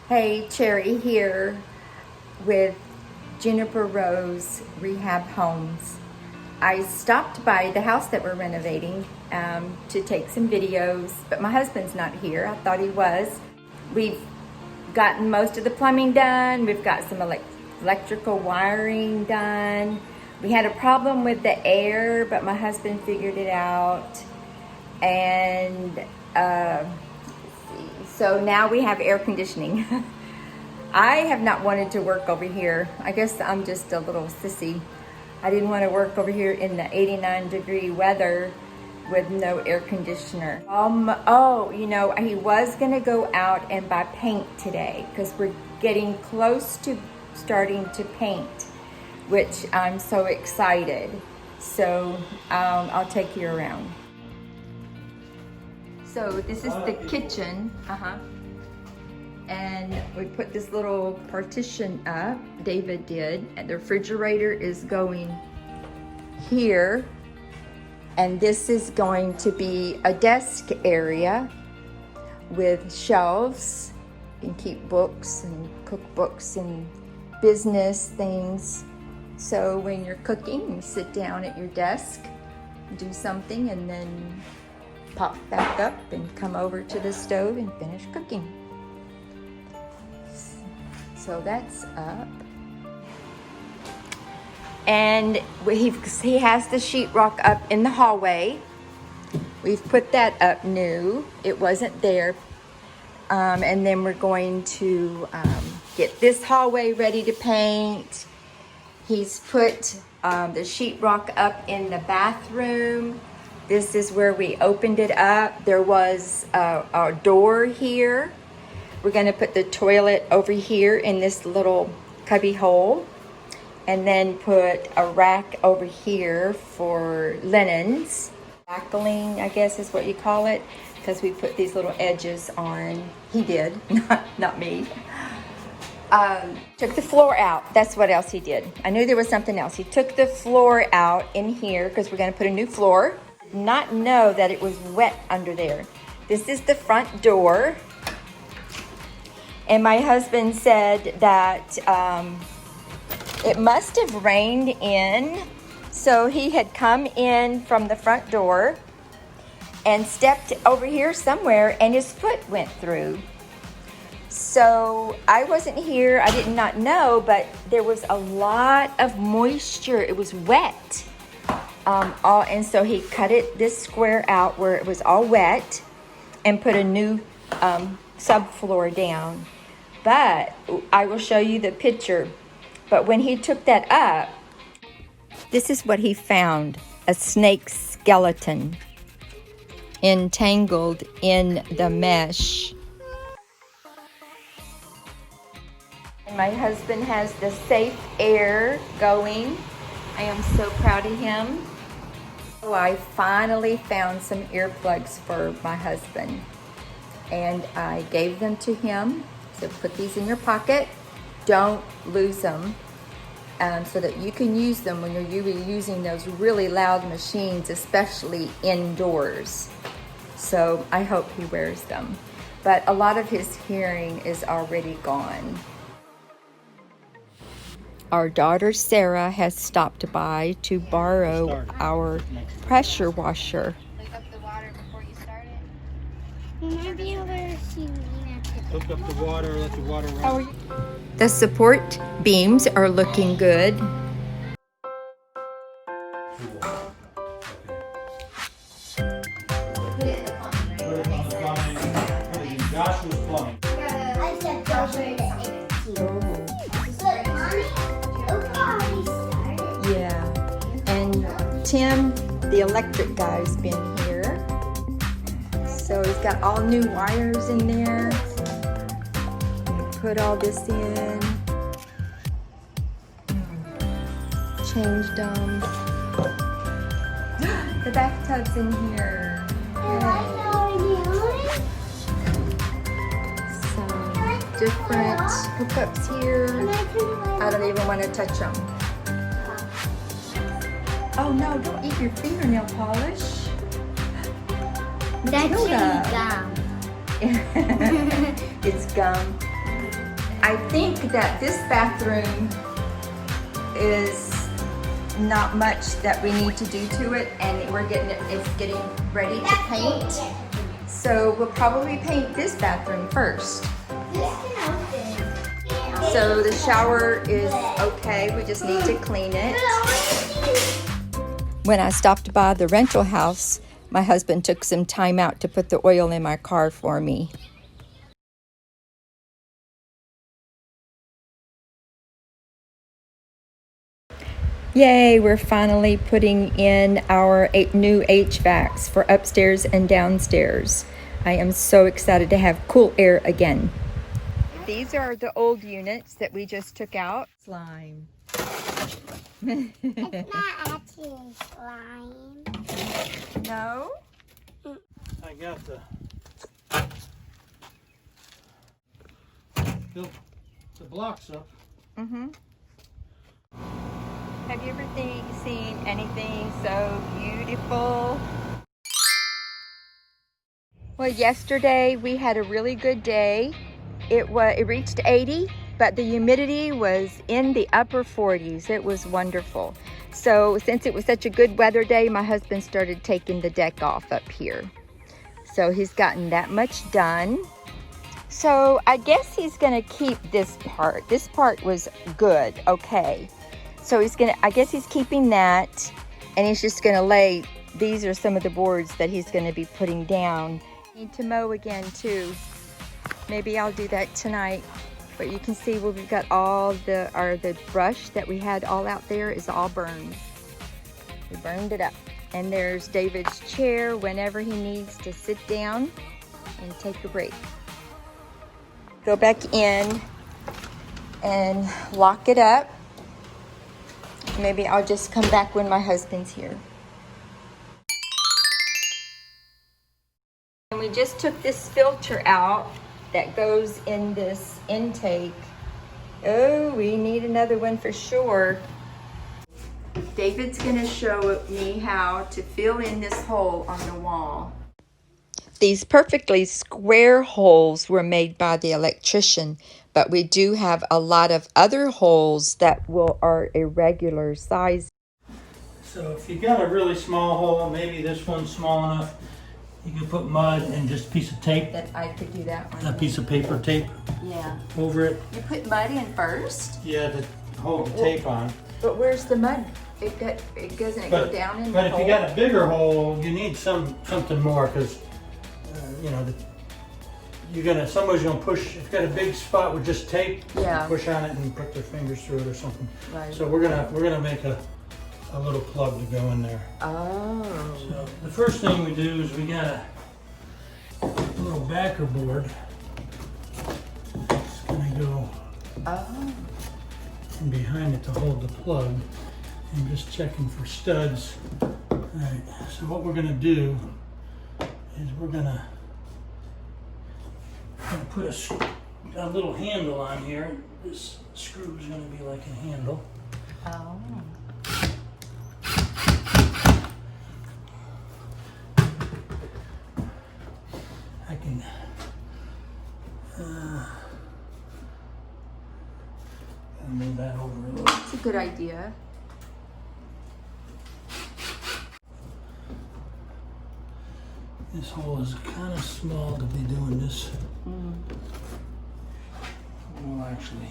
Hey, Cherry here with Juniper Rose Rehab Homes. I stopped by the house that we're renovating to take some videos, but my husband's not here. I thought he was. We've gotten most of the plumbing done. We've got some electrical wiring done. We had a problem with the air, but my husband figured it out. And so now we have air conditioning. I have not wanted to work over here. I guess I'm just a little sissy. I didn't want to work over here in the 89-degree weather with no air conditioner. He was gonna go out and buy paint today because we're getting close to starting to paint, which I'm so excited. So I'll take you around. So this is the kitchen, and we put this little partition up, David did, and the refrigerator is going here, and this is going to be a desk area with shelves. You can keep books and cookbooks and business things. So when you're cooking, you sit down at your desk, do something, and then pop back up and come over to the stove and finish cooking. So that's up. And he has the sheetrock up in the hallway. We've put that up new. It wasn't there. And then we're going to get this hallway ready to paint. He's put the sheetrock up in the bathroom. This is where we opened it up. There was a door here. We're going to put the toilet over here in this little cubby hole, and then put a rack over here for linens. Spackling, I guess is what you call it, because we put these little edges on. He did, not me. Took the floor out. That's what else he did. I knew there was something else. He took the floor out in here because we're going to put a new floor. Not know that it was wet under there. This is the front door, and my husband said that it must have rained in, so he had come in from the front door and stepped over here somewhere, and his foot went through. So I wasn't here, I did not know, but there was a lot of moisture. It was wet. And so he cut this square out where it was all wet and put a new subfloor down. But I will show you the picture. But when he took that up, this is what he found: a snake skeleton entangled in the mesh. And my husband has the safe air going. I am so proud of him. So I finally found some earplugs for my husband, and I gave them to him. So put these in your pocket. Don't lose them, so that you can use them when you're using those really loud machines, especially indoors. So I hope he wears them. But a lot of his hearing is already gone. Our daughter Sarah has stopped by to borrow our pressure washer. Hook up the water before you start it. You might be able to see me. Hook up the water, let the water run. The support beams are looking good. Joshua's plumbing. I said Joshua Yeah, and Tim, the electric guy's been here. So he's got all new wires in there. Put all this in. Changed them. The bathtub's in here. Some different hookups here. I don't even want to touch them. Oh no, don't eat your fingernail polish. That's Matilda. gum. It's gum. I think that this bathroom is not much that we need to do to it, and it's getting ready to paint. So we'll probably paint this bathroom first. So the shower is okay, we just need to clean it. When I stopped by the rental house, my husband took some time out to put the oil in my car for me. Yay, we're finally putting in our new HVACs for upstairs and downstairs. I am so excited to have cool air again. These are the old units that we just took out. Slime. It's not actually slime. No? I got the blocks up. Mm-hmm. Have you ever seen anything so beautiful? Well, yesterday we had a really good day. It reached 80, but the humidity was in the upper 40s. It was wonderful. So since it was such a good weather day, my husband started taking the deck off up here. So he's gotten that much done. So I guess he's gonna keep this part. This part was good, okay. So I guess he's keeping that, and he's just gonna lay, these are some of the boards that he's gonna be putting down. Need to mow again too. Maybe I'll do that tonight. But you can see where we've got all the brush that we had all out there is all burned. We burned it up. And there's David's chair whenever he needs to sit down and take a break. Go back in and lock it up. Maybe I'll just come back when my husband's here. And we just took this filter out that goes in this intake. Oh, we need another one for sure. David's gonna show me how to fill in this hole on the wall. These perfectly square holes were made by the electrician, but we do have a lot of other holes that are irregular size. So if you got a really small hole, maybe this one's small enough, you can put mud and just a piece of tape, That I could do that one. a piece of paper tape Yeah. over it. You put mud in first? Yeah, to hold the tape on. But where's the mud? It doesn't go down in the But if hole? you got a bigger hole, you need something more, because you know somebody's gonna push. If you got a big spot with just tape, Yeah. push on it and put their fingers through it or something. Right. So we're gonna make a little plug to go in there. Oh. So the first thing we do is we got a little backer board. It's gonna go Oh. in behind it to hold the plug. I'm just checking for studs. Alright, so what we're gonna do is we're gonna put a little handle on here. This screw is gonna be like a handle. Oh. I can move that over a little. That's a good idea. This hole is kind of small to be doing this. Well, actually.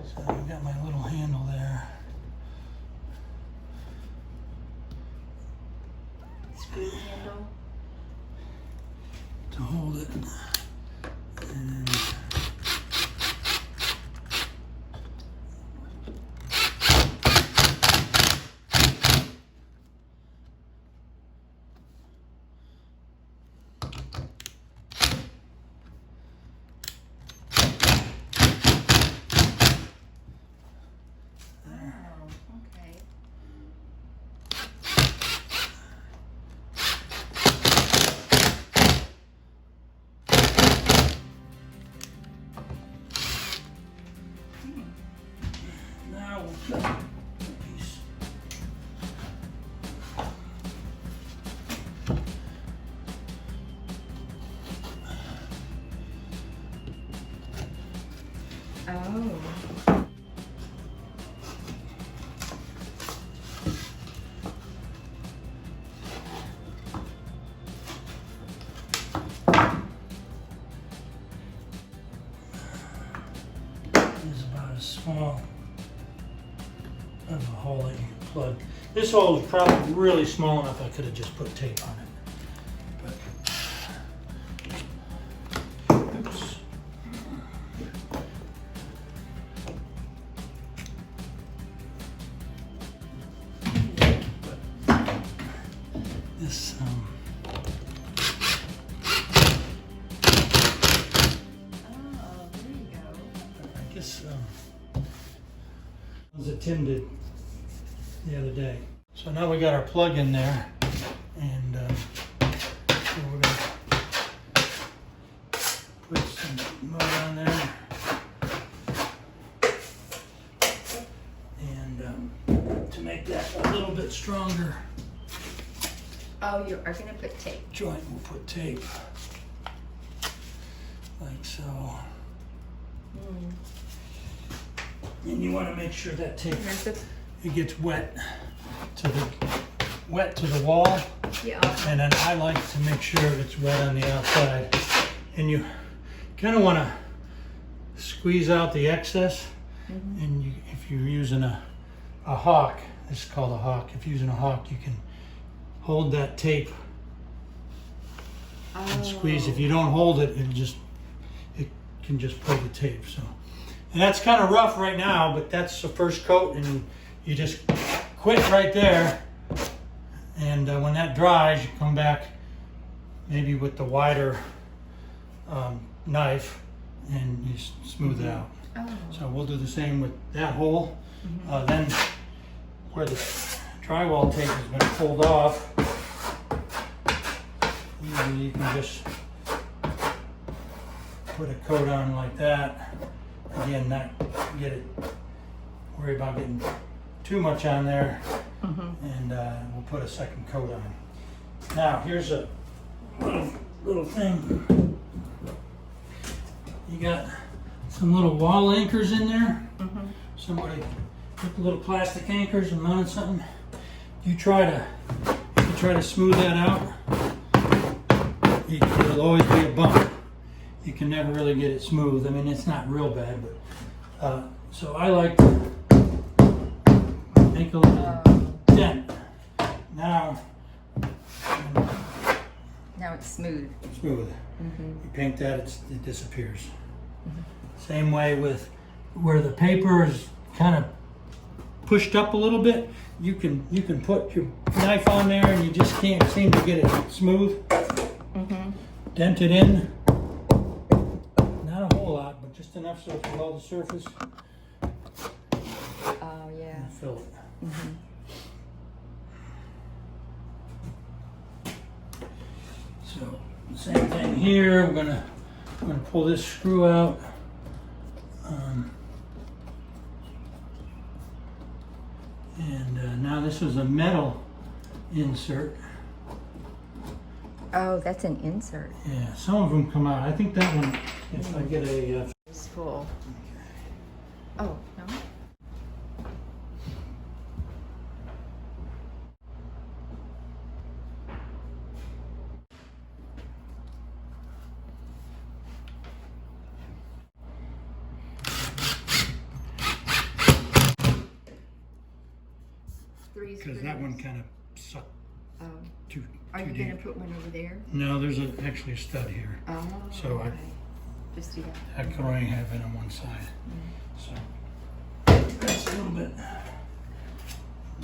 So I've got my little handle there. Screw handle. To hold it. And piece. Oh. Is about as small of a hole that you can plug. This hole is probably really small enough I could have just put tape on it. But, oops. This Oh, there you go. I guess was it Tim did the other day. So now we got our plug in there, and so we're gonna put some mud on there, and to make that a little bit stronger Oh, you are gonna put tape. joint, we'll put tape like so. And you want to make sure that tape Here's the, it gets wet to the wall, yeah. and then I like to make sure it's wet on the outside. And you kind of want to squeeze out the excess. And you, if you're using a hawk, this is called a hawk. If you're using a hawk, you can hold that tape and squeeze. If you don't hold it, it can just pull the tape. So, and that's kind of rough right now, but that's the first coat, and you just quit right there. And when that dries, you come back maybe with the wider knife, and you smooth it out. Oh. So we'll do the same with that hole. Then where the drywall tape has been pulled off, usually you can just put a coat on like that. Again, not worry about getting too much on there, and we'll put a second coat on. Now here's a little thing. You got some little wall anchors in there. Somebody put the little plastic anchors and mounted something. If you try to smooth that out, there'll always be a bump. You can never really get it smooth. I mean, it's not real bad, but so I like to make a little dent. Now Now it's smooth. Smooth. You paint that, it disappears. Same way with where the paper is kind of pushed up a little bit. You can put your knife on there and you just can't seem to get it smooth. Dent it in. Not a whole lot, but just enough so it's below the surface. Oh, yeah. And fill it. So same thing here. I'm gonna pull this screw out. And now this is a metal insert. Oh, that's an insert. Yeah, some of them come out. I think that one, if I get a... It's full. Oh, no? Because that one kind of sucked Oh. too Are you deep. going to put one over there? No, there's actually a stud here. Oh. So okay. Just do that. I could only have it on one side. So that's a little bit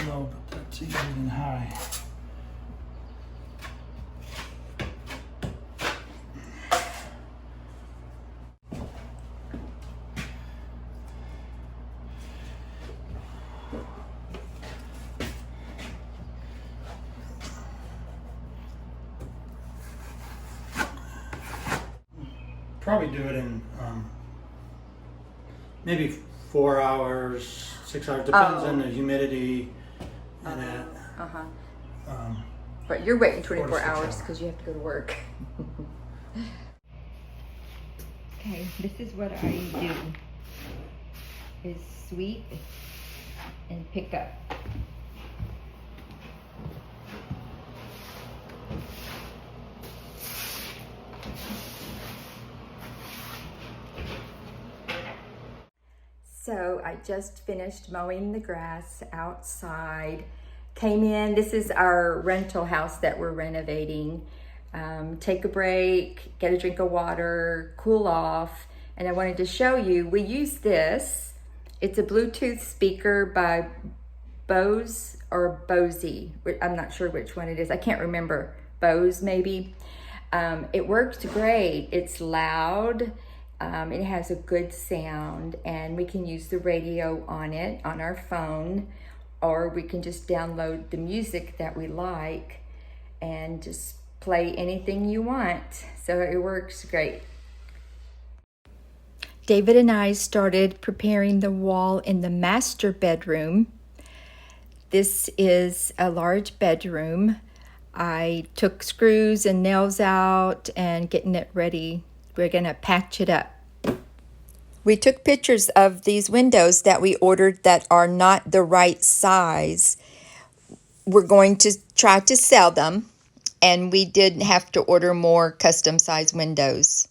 low, but that's easier than high. Probably do it in maybe 4 hours, 6 hours. Depends Oh. on the humidity and that. But you're waiting 4 to 24 6 hours hours. because you have to go to work. Okay, this is what I do. Is sweep and pick up. So I just finished mowing the grass outside. Came in, this is our rental house that we're renovating. Take a break, get a drink of water, cool off. And I wanted to show you, we use this. It's a Bluetooth speaker by Bose or Bose. I'm not sure which one it is. I can't remember. Bose maybe. It works great. It's loud. It has a good sound, and we can use the radio on it on our phone, or we can just download the music that we like and just play anything you want. So it works great. David and I started preparing the wall in the master bedroom. This is a large bedroom. I took screws and nails out and getting it ready. We're gonna patch it up. We took pictures of these windows that we ordered that are not the right size. We're going to try to sell them, and we did have to order more custom size windows.